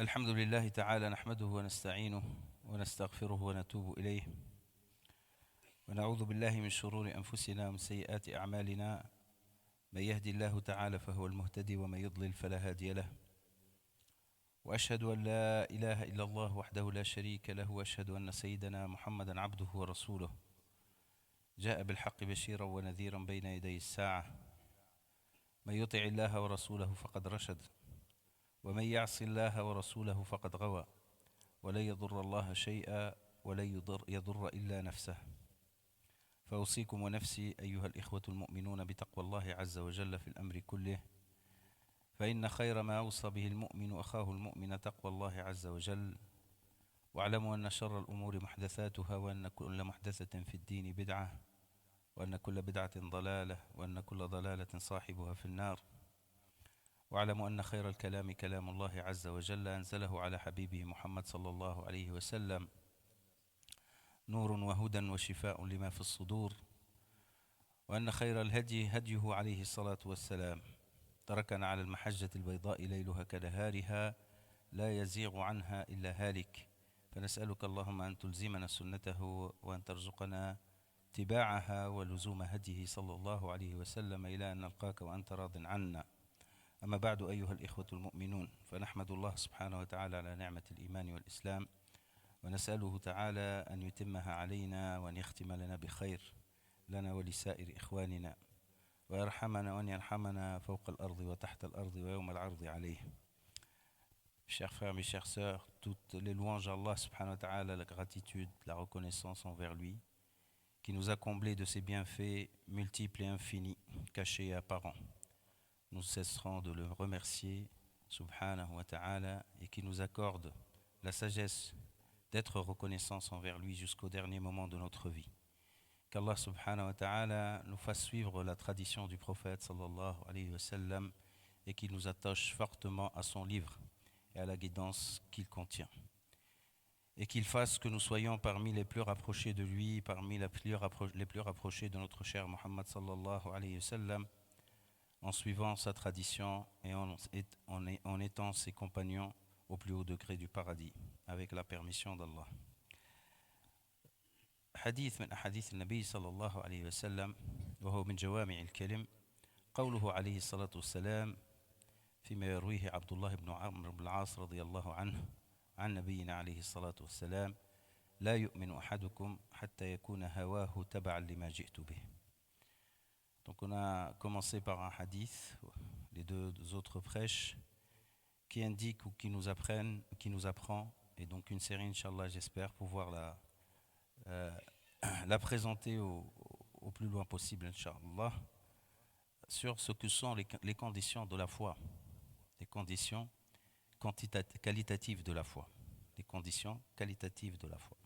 الحمد لله تعالى نحمده ونستعينه ونستغفره ونتوب إليه ونعوذ بالله من شرور أنفسنا ومن سيئات أعمالنا من يهدي الله تعالى فهو المهتدي ومن يضلل فلا هادي له وأشهد أن لا إله إلا الله وحده لا شريك له وأشهد أن سيدنا محمدا عبده ورسوله جاء بالحق بشيرا ونذيرا بين يدي الساعة من يطع الله ورسوله فقد رشد ومن يعص الله ورسوله فقد غوى ولن يضر الله شيئا ولن يضر إلا نفسه فأوصيكم ونفسي أيها الإخوة المؤمنون بتقوى الله عز وجل في الأمر كله فإن خير ما أوصى به المؤمن أخاه المؤمن تقوى الله عز وجل واعلموا أن شر الأمور محدثاتها وأن كل محدثة في الدين بدعة وأن كل بدعة ضلالة وأن كل ضلالة صاحبها في النار واعلموا أن خير الكلام كلام الله عز وجل أنزله على حبيبه محمد صلى الله عليه وسلم نور وهدى وشفاء لما في الصدور وأن خير الهدي هديه عليه الصلاة والسلام تركنا على المحجة البيضاء ليلها كنهارها لا يزيغ عنها إلا هالك فنسألك اللهم أن تلزمنا سنته وأن ترزقنا اتباعها ولزوم هديه صلى الله عليه وسلم إلى أن نلقاك وأنت راض عنا أما بعد أيها الإخوة المؤمنون فنحمد الله سبحانه وتعالى على نعمة الإيمان والإسلام ونسأله تعالى أن يتمها علينا وأن يختم لنا بخير لنا ولسائر إخواننا ويرحمنا وأن يرحمنا فوق الأرض وتحت الأرض ويوم العرض عليه. Chers frères, mes chères sœurs, toutes les louanges à Allah subhanahu wa ta'ala, la gratitude, la reconnaissance envers lui, qui nous a comblés de ses bienfaits multiples et infinis, cachés et apparents. Nous cesserons de le remercier, subhanahu wa ta'ala, et qui nous accorde la sagesse d'être reconnaissants envers lui jusqu'au dernier moment de notre vie. Qu'Allah subhanahu wa ta'ala nous fasse suivre la tradition du prophète sallallahu alayhi wa sallam et qu'il nous attache fortement à son livre et à la guidance qu'il contient. Et qu'il fasse que nous soyons parmi les plus rapprochés de lui, parmi les plus rapprochés de notre cher Muhammad sallallahu alayhi wa sallam, en suivant sa tradition et en étant ses compagnons au plus haut degré du paradis, avec la permission d'Allah. حديث من أحاديث النبي صلى الله عليه وسلم وهو من جوامع الكلم قوله عليه الصلاة والسلام فيما يرويه عبد الله بن عمرو بن العاص رضي الله عنه عن نبينا عليه الصلاة والسلام لا يؤمن أحدكم حتى يكون هواه تبعا لما جئت به. Donc on a commencé par un hadith, les deux autres prêches qui indiquent ou qui nous apprennent, qui nous apprend, et donc une série, Inch'Allah, j'espère pouvoir la présenter au plus loin possible, Inch'Allah, sur ce que sont les conditions de la foi, les conditions qualitatives de la foi, les conditions qualitatives de la foi.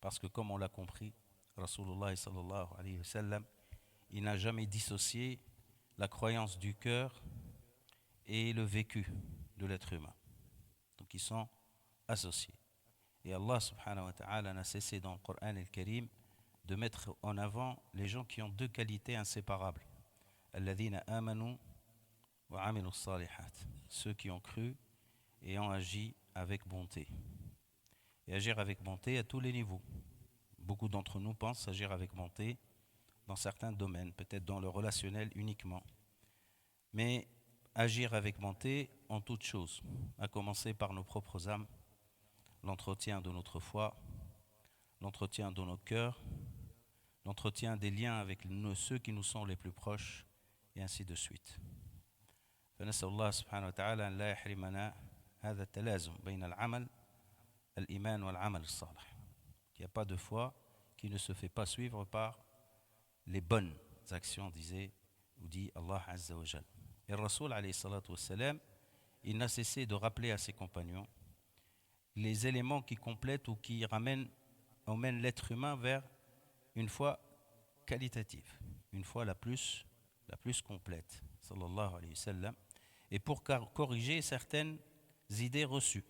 Parce que comme on l'a compris, Rasulullah sallallahu alayhi wa sallam, il n'a jamais dissocié la croyance du cœur et le vécu de l'être humain. Donc ils sont associés. Et Allah subhanahu wa ta'ala n'a cessé dans le Coran et le Karim de mettre en avant les gens qui ont deux qualités inséparables. Alladhina amanu wa amilu salihat. Ceux qui ont cru et ont agi avec bonté. Et agir avec bonté à tous les niveaux. Beaucoup d'entre nous pensent agir avec bonté dans certains domaines, peut-être dans le relationnel uniquement. Mais agir avec bonté en toutes choses, à commencer par nos propres âmes, l'entretien de notre foi, l'entretien de nos cœurs, l'entretien des liens avec ceux qui nous sont les plus proches, et ainsi de suite. فنسأل الله سبحانه وتعالى أن لا يحرمنا هذا التلازم بين العمل الإيمان والعمل الصالح. Il n'y a pas de foi qui ne se fait pas suivre par les bonnes actions, dit Allah Azza wa Jal. Et le Rasoul alayhi salatu wassalam, il n'a cessé de rappeler à ses compagnons les éléments qui complètent ou qui emmènent l'être humain vers une foi qualitative, une foi la plus complète, sallallahu alayhi wa sallam, et pour corriger certaines idées reçues.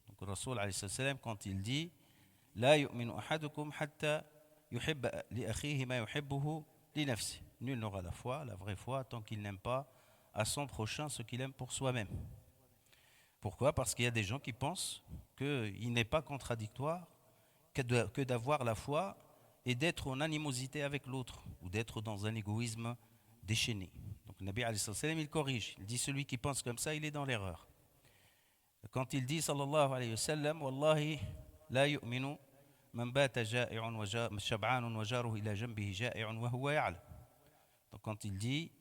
Donc le Rasoul alayhi sallam, quand il dit La yu'minu ahadukum hatta yuhibba li akhihi ma yuhibbuhu li nafsi. Nul n'aura la foi, la vraie foi, tant qu'il n'aime pas à son prochain ce qu'il aime pour soi-même. Pourquoi? Parce qu'il y a des gens qui pensent qu'il n'est pas contradictoire que d'avoir la foi et d'être en animosité avec l'autre ou d'être dans un égoïsme déchaîné. Donc le Nabi alayhi salam, il corrige. Il dit celui qui pense comme ça, il est dans l'erreur. Quand il dit sallallahu alayhi wa sallam, Wallahi la yu'minu man bata ja'i'un wa shab'anun wa jaruhu ila janbihi ja'i'un wa huwa ya'lam. Donc quand il dit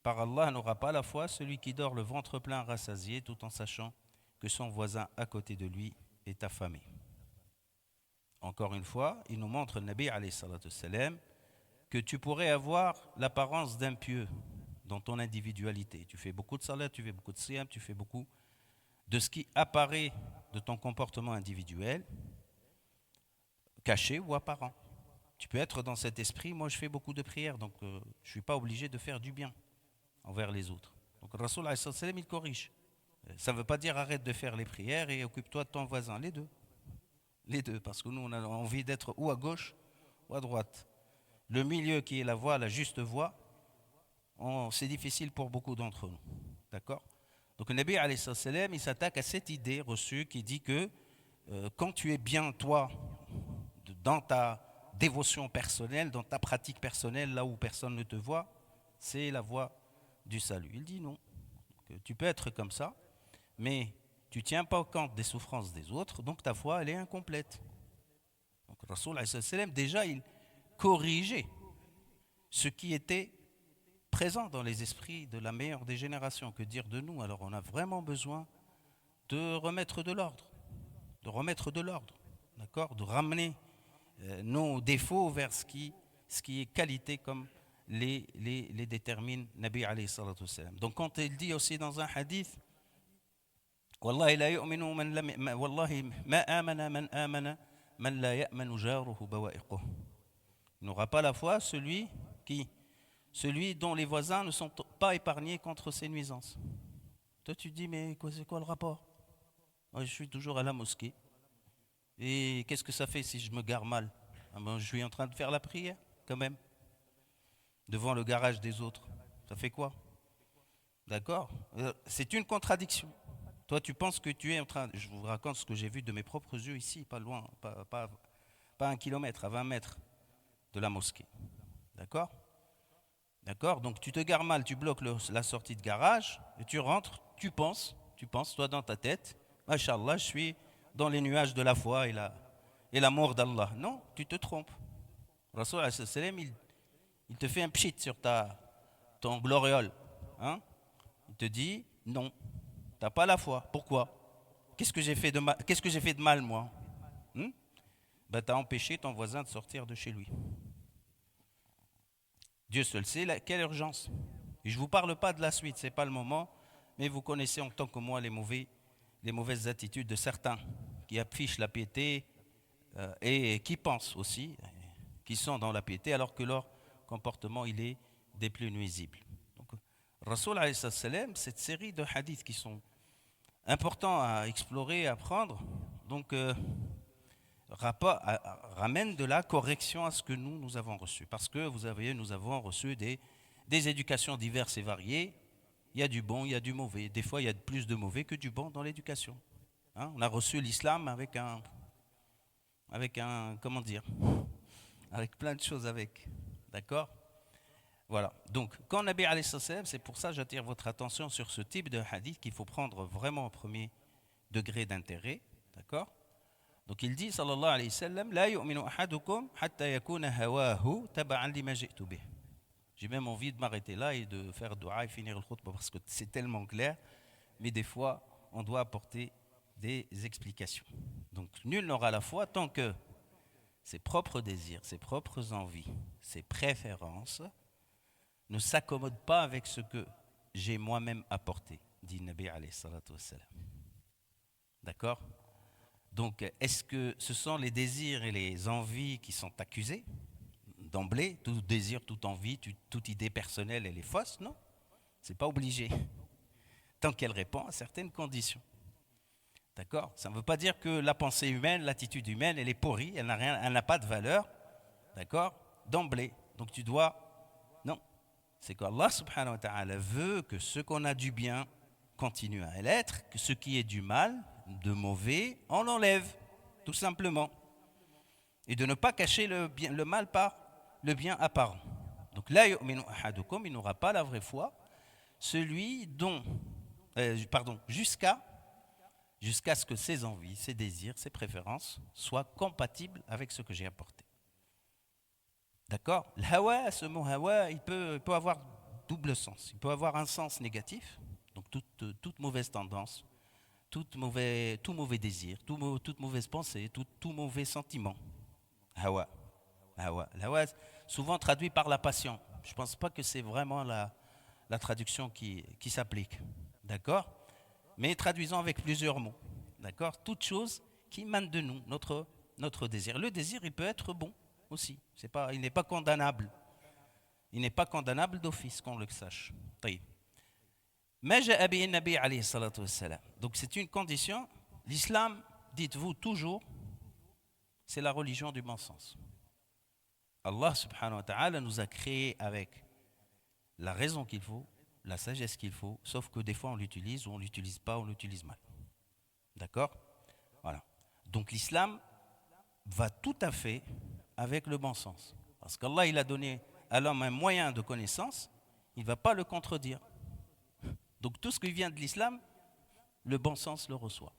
par Allah n'aura pas la foi celui qui dort le ventre plein rassasié tout en sachant que son voisin à côté de lui est affamé. Encore une fois, il nous montre le Nabi alayhi salatu salam que tu pourrais avoir l'apparence d'un pieux dans ton individualité. Tu fais beaucoup de salat, tu fais beaucoup de siyam, tu fais beaucoup de ce qui apparaît de ton comportement individuel, caché ou apparent. Tu peux être dans cet esprit, moi je fais beaucoup de prières, donc je ne suis pas obligé de faire du bien envers les autres. Donc le Rasoul alayhi salam, il corrige. Ça ne veut pas dire arrête de faire les prières et occupe-toi de ton voisin, les deux. Les deux, parce que nous on a envie d'être ou à gauche ou à droite. Le milieu qui est la voie, la juste voie, c'est difficile pour beaucoup d'entre nous. D'accord? Donc le Nabi alayhi salam, il s'attaque à cette idée reçue qui dit que quand tu es bien toi, dans ta dévotion personnelle, dans ta pratique personnelle, là où personne ne te voit, c'est la voie du salut. Il dit non, que tu peux être comme ça, mais tu ne tiens pas compte des souffrances des autres, donc ta foi, elle est incomplète. Donc le Rasoul alayhi salam, déjà, il corrigeait ce qui était présent dans les esprits de la meilleure des générations. Que dire de nous? Alors on a vraiment besoin de remettre de l'ordre, d'accord, de ramener nos défauts vers ce qui est qualité comme les détermine Nabi alayhi salatu wassalam. Donc quand il dit aussi dans un hadith, Wallahi la yu'minu man lam wallahi ma amana man la ya'manu jaruhu bawa'iquh. Il n'aura pas la foi celui dont les voisins ne sont pas épargnés contre ses nuisances. Toi tu te dis mais c'est quoi le rapport? Moi, je suis toujours à la mosquée. Et qu'est-ce que ça fait si je me gare mal? Je suis en train de faire la prière quand même devant le garage des autres. Ça fait quoi? D'accord? C'est une contradiction. Toi tu penses que tu es en train... Je vous raconte ce que j'ai vu de mes propres yeux ici, pas loin, pas 1 kilomètre, à 20 mètres de la mosquée. D'accord? D'accord? Donc tu te gares mal, tu bloques la sortie de garage, et tu rentres, tu penses, toi dans ta tête, Masha'Allah, je suis dans les nuages de la foi et l'amour d'Allah. Non, tu te trompes. Rasoul alayhi salam, il te fait un pchit sur ton gloriole. Hein? Il te dit, non, tu n'as pas la foi. Pourquoi? Qu'est-ce que j'ai fait de mal, moi? Tu as empêché ton voisin de sortir de chez lui. Dieu seul sait quelle urgence. Et je ne vous parle pas de la suite, ce n'est pas le moment, mais vous connaissez en tant que moi les mauvaises attitudes de certains qui affichent la piété et qui pensent aussi, qui sont dans la piété, alors que leur comportement il est des plus nuisibles. Donc, Rasoul alayhi salam, cette série de hadiths qui sont importants à explorer, à apprendre, donc ramène de la correction à ce que nous avons reçu. Parce que nous avons reçu des éducations diverses et variées. Il y a du bon, il y a du mauvais. Des fois, il y a plus de mauvais que du bon dans l'éducation. On a reçu l'islam avec comment dire, avec plein de choses avec. D'accord? Voilà. Donc, quand Nabi alayhi salam, c'est pour ça que j'attire votre attention sur ce type de hadith qu'il faut prendre vraiment au premier degré d'intérêt. D'accord? Donc il dit, sallallahu alayhi wa sallam, la yu'minu ahadukum hatta yakuna hawahu taba'an lima ji'tu bih. J'ai même envie de m'arrêter là et de faire dua et finir le khutbah parce que c'est tellement clair, mais des fois, on doit apporter des explications. Donc nul n'aura la foi tant que ses propres désirs, ses propres envies, ses préférences ne s'accommodent pas avec ce que j'ai moi-même apporté, dit Nabi alayhi salatu wassalam. D'accord? Donc, est-ce que ce sont les désirs et les envies qui sont accusés d'emblée? Tout désir, toute envie, toute idée personnelle, elle est fausse? Non, ce n'est pas obligé. Tant qu'elle répond à certaines conditions. D'accord? Ça ne veut pas dire que la pensée humaine, l'attitude humaine, elle est pourrie, elle n'a pas de valeur. D'accord? D'emblée. Donc tu dois... Non. C'est qu'Allah subhanahu wa ta'ala veut que ce qu'on a du bien, continue à l'être, que ce qui est du mal, de mauvais, on l'enlève, tout simplement. Et de ne pas cacher le mal par le bien apparent. Donc là, yu'minu ahadukum, il n'aura pas la vraie foi, celui dont, jusqu'à ce que ses envies, ses désirs, ses préférences soient compatibles avec ce que j'ai apporté. D'accord? L'hawa, ce mot hawa, il peut avoir double sens. Il peut avoir un sens négatif, donc toute mauvaise tendance, tout mauvais désir, toute mauvaise pensée, tout mauvais sentiment. Hawa. L'hawa, souvent traduit par la passion. Je ne pense pas que c'est vraiment la traduction qui s'applique. D'accord? Mais traduisons avec plusieurs mots. D'accord? Toute chose qui émane de nous, notre désir. Le désir, il peut être bon aussi. Il n'est pas condamnable. Il n'est pas condamnable d'office, qu'on le sache. Donc c'est une condition. L'islam, dites-vous toujours, c'est la religion du bon sens. Allah subhanahu wa ta'ala nous a créés avec la raison qu'il faut, la sagesse qu'il faut, sauf que des fois on l'utilise ou on ne l'utilise pas, on l'utilise mal. D'accord? Voilà. Donc l'islam va tout à fait avec le bon sens. Parce qu'Allah, il a donné à l'homme un moyen de connaissance, il ne va pas le contredire. Donc tout ce qui vient de l'islam, le bon sens le reçoit.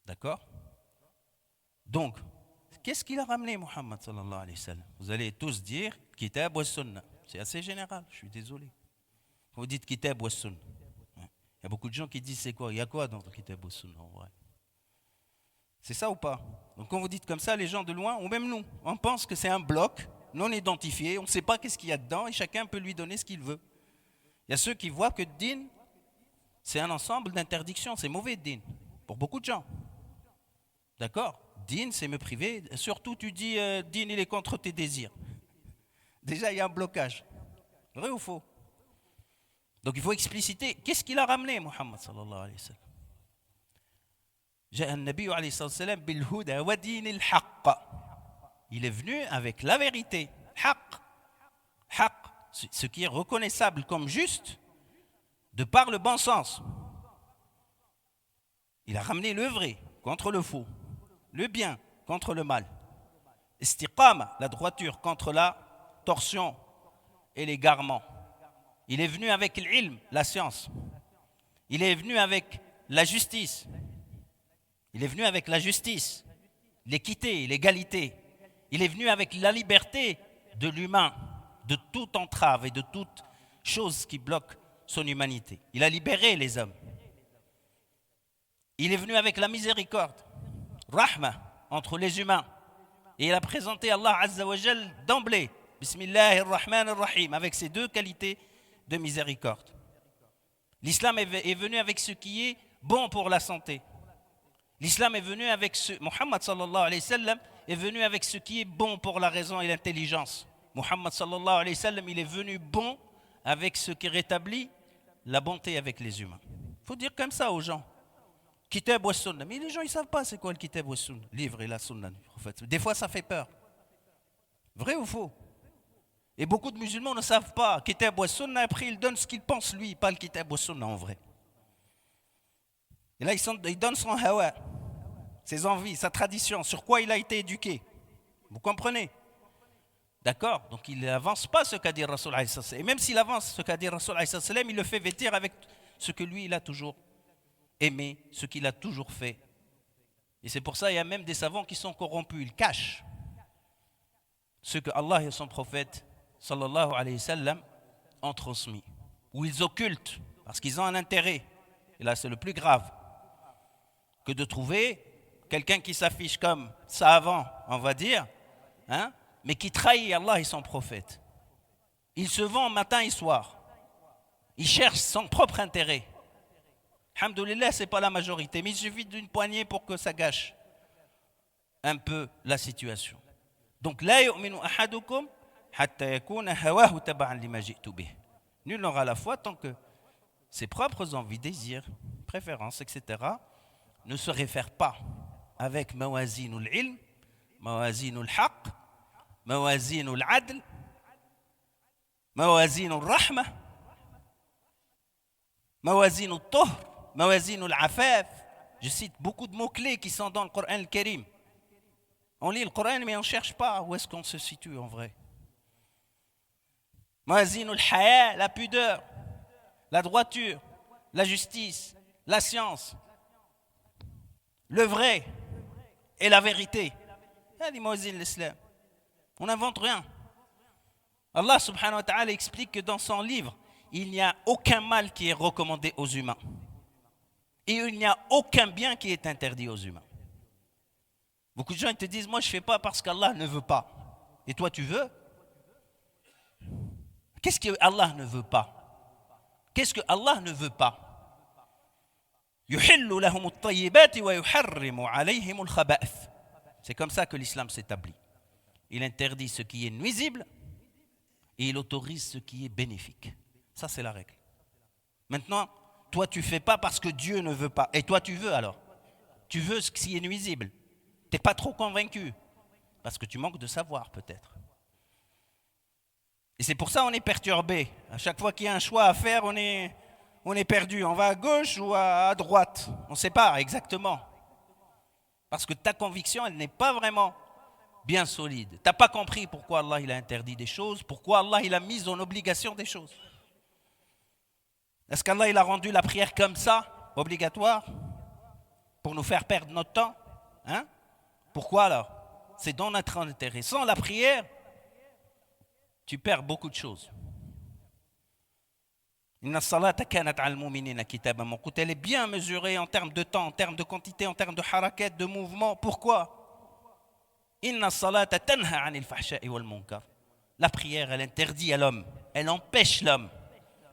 D'accord? Donc, qu'est-ce qu'il a ramené Muhammad sallallahu alayhi wa sallam? Vous allez tous dire Kitab wa Sunnah. C'est assez général, je suis désolé. Vous dites Kitab wa Sunnah. Il y a beaucoup de gens qui disent c'est quoi? Il y a quoi dans le Kitab wa Sunnah en vrai? C'est ça ou pas? Donc quand vous dites comme ça, les gens de loin, ou même nous, on pense que c'est un bloc non identifié, on ne sait pas qu'est-ce qu'il y a dedans et chacun peut lui donner ce qu'il veut. Il y a ceux qui voient que din, c'est un ensemble d'interdictions, c'est mauvais din, pour beaucoup de gens. D'accord? Din, c'est me priver. Surtout, tu dis din, il est contre tes désirs. Déjà, il y a un blocage. Vrai ou faux? Donc, il faut expliciter. Qu'est-ce qu'il a ramené, Muhammad sallallahu alayhi wa sallam? جاء النبي عليه الصلاة والسلام بالهدى ودين الحق. Il est venu avec la vérité. Haq. Ce qui est reconnaissable comme juste de par le bon sens. Il a ramené le vrai contre le faux, le bien contre le mal. Istiqama, la droiture contre la torsion et l'égarement. Il est venu avec l'ilm, la science. Il est venu avec la justice. Il est venu avec la justice, l'équité, l'égalité. Il est venu avec la liberté de l'humain, de toute entrave et de toute chose qui bloque son humanité. Il a libéré les hommes. Il est venu avec la miséricorde, rahma, entre les humains. Et il a présenté Allah Azza wa Jal d'emblée, Bismillahirrahmanirrahim, avec ces deux qualités de miséricorde. L'islam est venu avec ce qui est bon pour la santé. L'islam est venu avec Muhammad sallallahu alayhi wa sallam est venu avec ce qui est bon pour la raison et l'intelligence. Muhammad sallallahu alayhi wa sallam, il est venu bon avec ce qui rétablit la bonté avec les humains. Il faut dire comme ça aux gens. Kitab wa Sunnah. Mais les gens, ils ne savent pas c'est quoi le Kitab wa Sunnah. Livre et la Sunnah. En fait. Des fois, ça fait peur. Vrai ou faux? Et beaucoup de musulmans ne savent pas. Kitab wa Sunnah, après, il donne ce qu'il pense lui, pas le Kitab wa Sunnah en vrai. Et là, il donne son hawa, ses envies, sa tradition, sur quoi il a été éduqué. Vous comprenez? D'accord? Donc il n'avance pas ce qu'a dit Rasul alayhi salam. Et même s'il avance ce qu'a dit Rasul alayhi salam, il le fait vêtir avec ce que lui, il a toujours aimé, ce qu'il a toujours fait. Et c'est pour ça qu'il y a même des savants qui sont corrompus. Ils cachent ce que Allah et son prophète, sallallahu alayhi wa sallam, ont transmis. Ou ils occultent, parce qu'ils ont un intérêt. Et là, c'est le plus grave. Que de trouver quelqu'un qui s'affiche comme savant, on va dire, hein, mais qui trahit Allah et son prophète. Il se vend matin et soir. Il cherche son propre intérêt. Alhamdoulilah, ce n'est pas la majorité, mais il suffit d'une poignée pour que ça gâche un peu la situation. Donc, la yu'minu ahadukum hatta yakuna hawahu tab'an lima ji'tu bih. Nul n'aura la foi tant que ses propres envies, désirs, préférences, etc. ne se réfèrent pas avec mawazinul ilm, mawazinul haqq, mawazinul adl, mawazinul rahma. Mawazin al-Tohr, Mawazin al-Afaf. Je cite beaucoup de mots-clés qui sont dans le Coran al-Karim. On lit le Coran, mais on ne cherche pas où est-ce qu'on se situe en vrai. Mawazin al-Haya, la pudeur, la droiture, la justice, la science, le vrai et la vérité. C'est Mawazin l'Islam. On n'invente rien. Allah subhanahu wa ta'ala explique que dans son livre, il n'y a aucun mal qui est recommandé aux humains. Et il n'y a aucun bien qui est interdit aux humains. Beaucoup de gens ils te disent, moi je ne fais pas parce qu'Allah ne veut pas. Et toi tu veux? Qu'est-ce que Allah ne veut pas? Qu'est-ce que Allah ne veut pas? C'est comme ça que l'islam s'établit. Il interdit ce qui est nuisible et il autorise ce qui est bénéfique. Ça, c'est la règle. Maintenant, toi, tu ne fais pas parce que Dieu ne veut pas. Et toi, tu veux alors? Tu veux ce qui est nuisible. Tu n'es pas trop convaincu. Parce que tu manques de savoir, peut-être. Et c'est pour ça qu'on est perturbé. À chaque fois qu'il y a un choix à faire, on est perdu. On va à gauche ou à droite. On ne sait pas exactement. Parce que ta conviction, elle n'est pas vraiment bien solide. Tu n'as pas compris pourquoi Allah il a interdit des choses, pourquoi Allah il a mis en obligation des choses. Est-ce qu'Allah il a rendu la prière comme ça, obligatoire, pour nous faire perdre notre temps? Hein? Pourquoi alors? C'est dans notre intérêt. Sans la prière, tu perds beaucoup de choses. Elle est bien mesurée en termes de temps, en termes de quantité, en termes de harakat, de mouvement. Pourquoi? La prière, elle interdit à l'homme, elle empêche l'homme.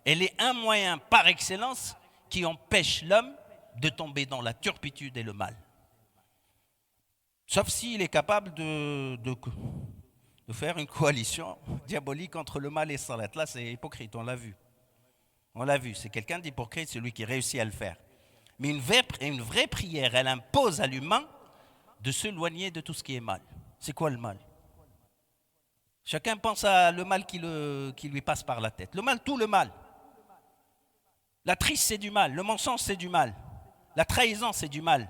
Elle est un moyen par excellence qui empêche l'homme de tomber dans la turpitude et le mal. Sauf s'il est capable de faire une coalition diabolique entre le mal et salat. Là, c'est hypocrite, on l'a vu. On l'a vu, c'est quelqu'un d'hypocrite, celui qui réussit à le faire. Mais une vraie prière, elle impose à l'humain de s'éloigner de tout ce qui est mal. C'est quoi le mal? Chacun pense à le mal qui lui passe par la tête. Le mal, tout le mal. La triche, c'est du mal. Le mensonge, c'est du mal. La trahison, c'est du mal.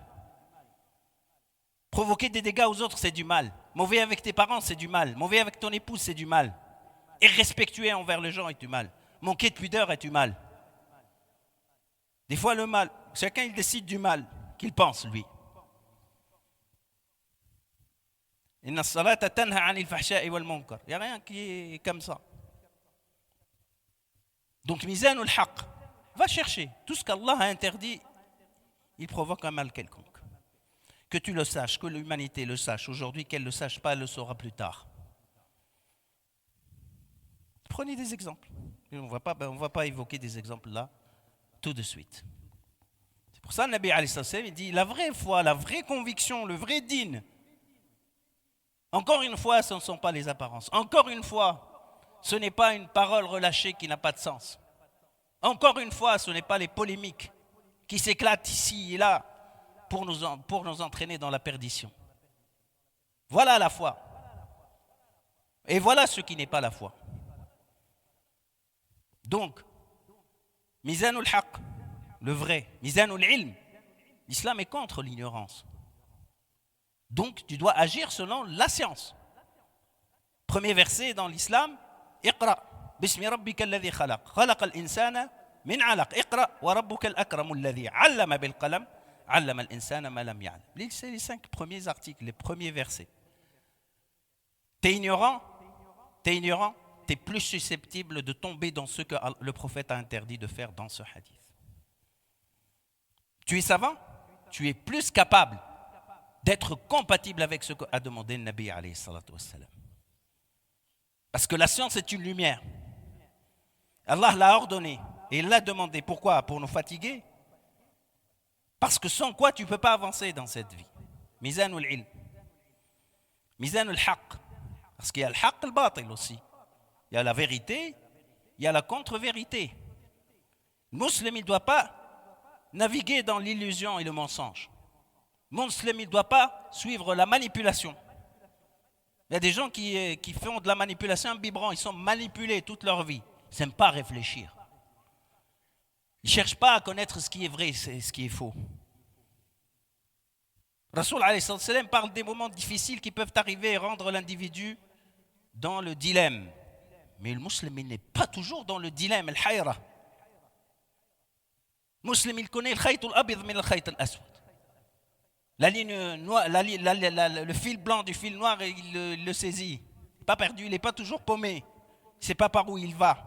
Provoquer des dégâts aux autres, c'est du mal. Mauvais avec tes parents, c'est du mal. Mauvais avec ton épouse, c'est du mal. Irrespectueux envers les gens est du mal. Manquer de pudeur est du mal. Des fois, le mal, chacun il décide du mal qu'il pense, lui. Il n'y a rien qui est comme ça. Donc, mizanul haqq, va chercher. Tout ce qu'Allah a interdit, il provoque un mal quelconque. Que tu le saches, que l'humanité le sache. Aujourd'hui, qu'elle ne le sache pas, elle le saura plus tard. Prenez des exemples. On ne va pas évoquer des exemples là, tout de suite. C'est pour ça que le Nabi alayhi salam, il dit, la vraie foi, la vraie conviction, le vrai din. Encore une fois, ce ne sont pas les apparences. Encore une fois, ce n'est pas une parole relâchée qui n'a pas de sens. Encore une fois, ce n'est pas les polémiques qui s'éclatent ici et là pour nous entraîner dans la perdition. Voilà la foi. Et voilà ce qui n'est pas la foi. Donc, mizanul haqq, le vrai, mizanul ilm, l'islam est contre l'ignorance. Donc, tu dois agir selon la science. Premier verset dans l'islam, Iqra, bismi rabbika alladhi khalaq, khalaqa al-insana min alaq, Iqra wa rabbuka al-akramu alladhi allama bil qalam, allama al-insana ma lam ya'lam. C'est les 5 premiers articles, les premiers versets. T'es ignorant, t'es plus susceptible de tomber dans ce que le prophète a interdit de faire dans ce hadith. Tu es savant, tu es plus capable d'être compatible avec ce qu'a demandé le Nabi alayhi salatu wassalam. Parce que la science est une lumière. Allah l'a ordonné et il l'a demandé. Pourquoi? Pour nous fatiguer. Parce que sans quoi tu ne peux pas avancer dans cette vie. Mizanul ilm. Mizanul haqq. Parce qu'il y a le haqq, le batil aussi. Il y a la vérité, il y a la contre-vérité. Le musulman, il ne doit pas naviguer dans l'illusion et le mensonge. Le musulman, il ne doit pas suivre la manipulation. Il y a des gens qui font de la manipulation biberont, ils sont manipulés toute leur vie. Ils n'aiment pas réfléchir. Il ne cherche pas à connaître ce qui est vrai et ce qui est faux. Rasoul alayhi salam parle des moments difficiles qui peuvent arriver et rendre l'individu dans le dilemme. Mais le musulman, il n'est pas toujours dans le dilemme, le hayra. Le musulman, il connaît le khayt al-abid min al-khayt al-aswad. La ligne noire, le fil blanc du fil noir, il le saisit. Il n'est pas perdu, il n'est pas toujours paumé. Il ne sait pas par où il va.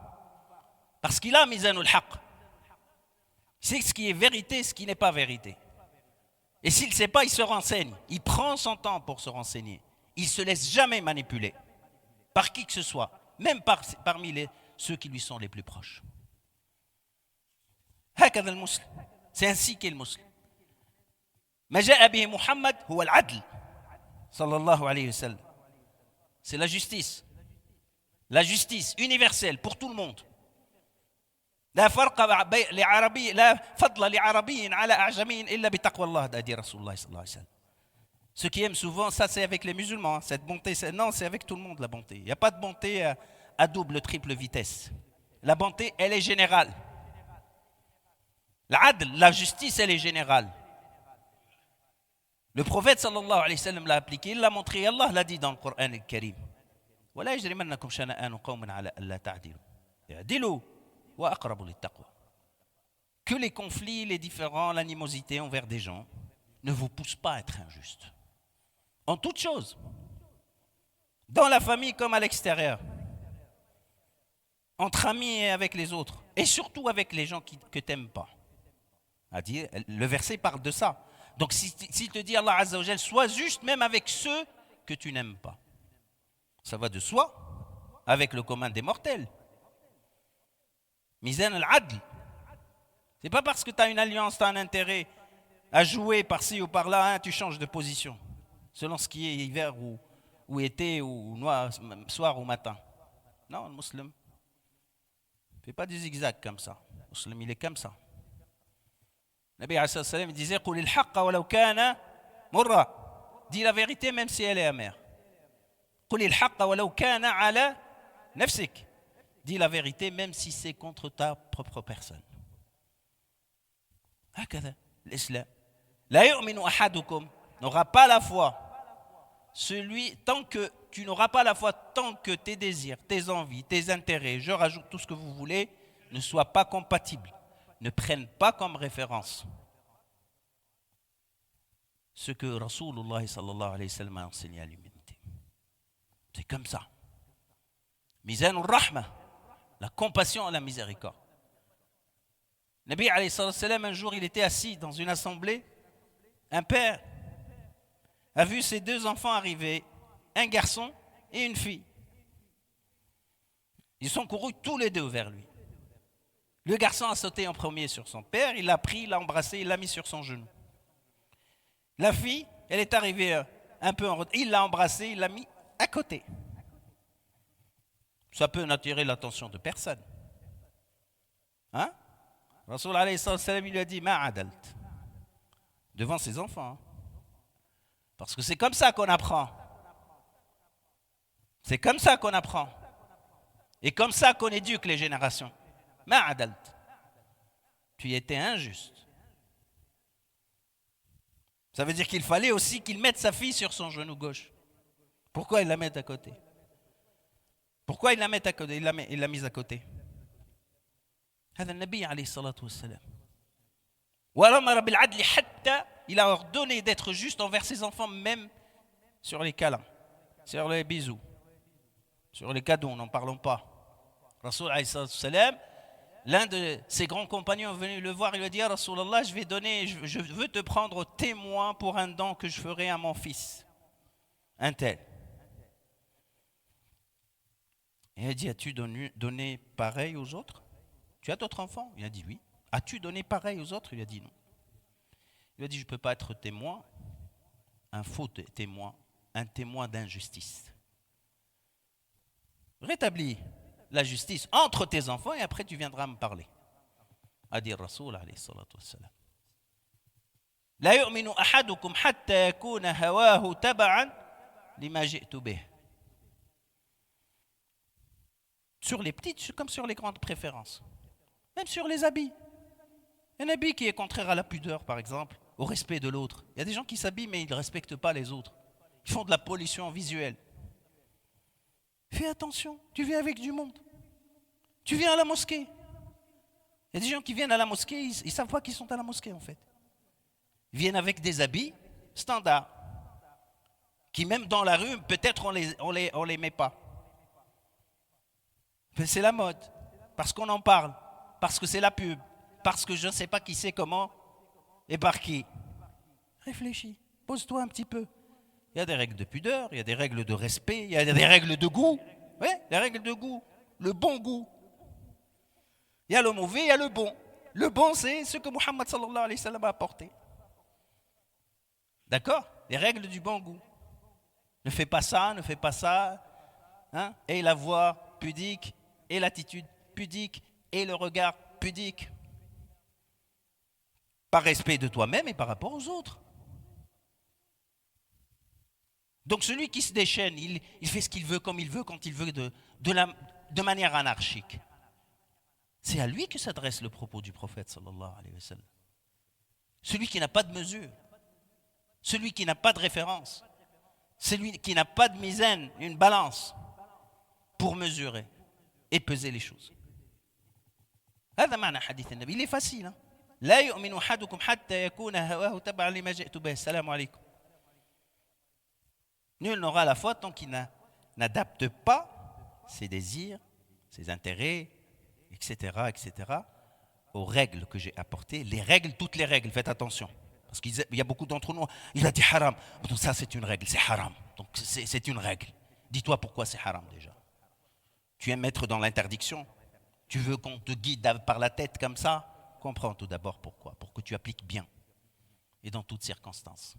Parce qu'il a mizanul haqq. Il sait ce qui est vérité, ce qui n'est pas vérité. Et s'il ne sait pas, il se renseigne. Il prend son temps pour se renseigner. Il ne se laisse jamais manipuler par qui que ce soit, même parmi ceux qui lui sont les plus proches. C'est ainsi qu'est le musulman. ما جاء به محمد هو العدل صلى الله عليه وسلم. C'est la justice. La justice universelle pour tout le monde. لا فرق لعربي لا فضل لعربي على أعجمي إلا بتقوى الله, a dit Rasulullah sallallahu alayhi wa sallam. Ceux qui aiment souvent, ça c'est avec les musulmans, cette bonté, non, c'est avec tout le monde la bonté. Il n'y a pas de bonté à double, triple vitesse. La bonté, elle est générale. L'adl, la justice, elle est générale. Le prophète sallallahu alayhi wa sallam l'a appliqué, il l'a montré, Allah l'a dit dans le Coran al-Karim. ولا يجرمنكم شنآن قوم على ألا تعدلوا اعدلوا وأقرب للتقوى. Que les conflits, les différends, l'animosité envers des gens ne vous poussent pas à être injuste. En toute chose, dans la famille comme à l'extérieur, entre amis et avec les autres, et surtout avec les gens que tu n'aimes pas. Le verset parle de ça. Donc si te dit Allah Azza wa Jal, sois juste même avec ceux que tu n'aimes pas. Ça va de soi, avec le commun des mortels. Mizan al-adl. C'est pas parce que tu as une alliance, tu as un intérêt à jouer par-ci ou par-là, hein, tu changes de position. Selon ce qui est hiver ou été ou noir, soir ou matin. Non, le musulman ne fait pas du zigzag comme ça. Le musulman, il est comme ça. Nabi alayhi salam disait قُلِ الْحَقَّ وَلَوْ كَانَ مُرًّا. Dis la vérité même si elle est amère. قُلِ الْحَقَّ وَلَوْ كَانَ عَلَى نَفْسِكَ. Dis la vérité même si c'est contre ta propre personne. هكذا l'islam. لا يؤمن أحدكم, n'aura pas la foi. Tant que tu n'auras pas la foi, tant que tes désirs, tes envies, tes intérêts, je rajoute tout ce que vous voulez, ne soient pas compatibles. Ne prennent pas comme référence ce que Rasulullah sallallahu alayhi wa sallam a enseigné à l'humanité. C'est comme ça. Mizanur rahma, la compassion et la miséricorde. Nabi alayhi salam, un jour, il était assis dans une assemblée. Un père a vu ses deux enfants arriver, un garçon et une fille. Ils sont courus tous les deux vers lui. Le garçon a sauté en premier sur son père, il l'a pris, il l'a embrassé, il l'a mis sur son genou. La fille, elle est arrivée un peu en retard, il l'a embrassé, il l'a mis à côté. Ça peut n'attirer l'attention de personne. Hein? Rasul alayhi salam, il lui a dit ma'adalt, devant ses enfants. Parce que c'est comme ça qu'on apprend. C'est comme ça qu'on apprend. Et comme ça qu'on éduque les générations. Ma'adalt. Tu étais injuste. Ça veut dire qu'il fallait aussi qu'il mette sa fille sur son genou gauche. Pourquoi il la met à côté? Pourquoi il la met à côté? Il l'a mise à côté. هذا النبي عليه الصلاة والسلام. وأمر بالعدل حتى, il a ordonné d'être juste envers ses enfants, même sur les câlins, sur les bisous, sur les cadeaux, n'en parlons pas. Rasul alayhi salam, l'un de ses grands compagnons est venu le voir et lui a dit ah, Rasulallah, je veux te prendre témoin pour un don que je ferai à mon fils. Un tel. Et il a dit as-tu donné pareil aux autres? Tu as d'autres enfants? Il a dit oui. As-tu donné pareil aux autres? Il a dit non. Il a dit je ne peux pas être témoin, un faux témoin, un témoin d'injustice. Rétablis la justice entre tes enfants et après tu viendras me parler. A dit Rasoul alayhi salatu wassalam. La yu'minu ahadukum hatta yakuna hawahu taba'an lima ji'tu bih. Sur les petites comme sur les grandes préférences. Même sur les habits. Un habit qui est contraire à la pudeur, par exemple, au respect de l'autre. Il y a des gens qui s'habillent mais ils ne respectent pas les autres. Ils font de la pollution visuelle. Fais attention, tu viens avec du monde. Tu viens à la mosquée. Il y a des gens qui viennent à la mosquée, ils ne savent pas qu'ils sont à la mosquée en fait. Ils viennent avec des habits standards, qui même dans la rue, peut-être on les met pas. Mais c'est la mode, parce qu'on en parle, parce que c'est la pub, parce que je ne sais pas qui sait comment et par qui. Réfléchis, pose-toi un petit peu. Il y a des règles de pudeur, il y a des règles de respect, il y a des règles de goût. Oui, les règles de goût, le bon goût. Il y a le mauvais, il y a le bon. Le bon, c'est ce que Muhammad sallallahu alayhi wa sallam a apporté. D'accord? Les règles du bon goût. Ne fais pas ça, ne fais pas ça. Hein? Et la voix pudique, et l'attitude pudique, et le regard pudique. Par respect de toi-même et par rapport aux autres. Donc celui qui se déchaîne, il fait ce qu'il veut, comme il veut, quand il veut, de manière anarchique. C'est à lui que s'adresse le propos du prophète sallallahu alayhi wa sallam. Celui qui n'a pas de mesure, celui qui n'a pas de référence, celui qui n'a pas de mizan, une balance pour mesurer et peser les choses. هذا معنى حديث النبي. Il est facile. Hein? لا يؤمن أحدكم حتى يكون هواه تبعا لما جئت به. السلام عليكم. Nul n'aura la foi tant qu'il n'adapte pas ses désirs, ses intérêts, etc., aux règles que j'ai apportées. Les règles, toutes les règles, faites attention. Parce qu'il y a beaucoup d'entre nous, il a dit haram. Donc ça, c'est une règle, c'est haram. Donc c'est une règle. Dis-toi pourquoi c'est haram déjà. Tu aimes être dans l'interdiction. Tu veux qu'on te guide par la tête comme ça. Comprends tout d'abord pourquoi. Pour que tu appliques bien. Et dans toutes circonstances.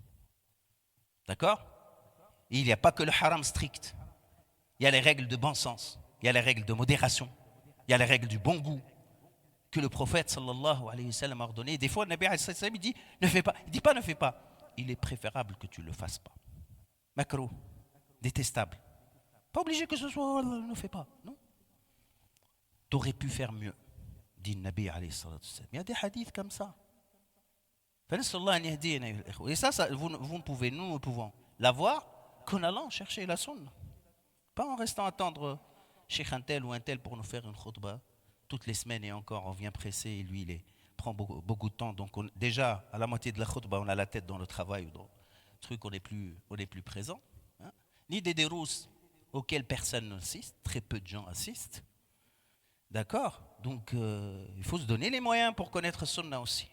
D'accord ? Et il n'y a pas que le haram strict. Il y a les règles de bon sens. Il y a les règles de modération. Il y a les règles du bon goût que le prophète sallallahu alayhi wa sallam a ordonné. Des fois, le Nabi alayhi wa sallam, il dit ne fais pas. Il dit pas ne fais pas. Il est préférable que tu ne le fasses pas. Makro, détestable. Pas obligé que ce soit ne fais pas. Non. Tu aurais pu faire mieux, dit le Nabi alayhi wa sallam. Il y a des hadiths comme ça. Et ça vous ne pouvez, nous pouvons l'avoir qu'en allant chercher la sunna. Pas en restant à attendre Cheikh un tel ou un tel pour nous faire une khutbah toutes les semaines et encore on vient pressé et lui il prend beaucoup de temps. Donc déjà à la moitié de la khutbah on a la tête dans le travail ou dans le truc, on n'est plus présent. Hein? Ni des dérousses auxquelles personne n'assiste, très peu de gens assistent. D'accord? Donc il faut se donner les moyens pour connaître sunna aussi.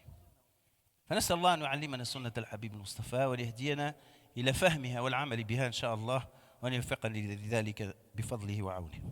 فنسأل الله أن يعلمنا سنة الحبيب المصطفى وليهدينا إلى فهمها والعمل بها إن شاء الله وأن يوفقنا لذلك بفضله وعونه.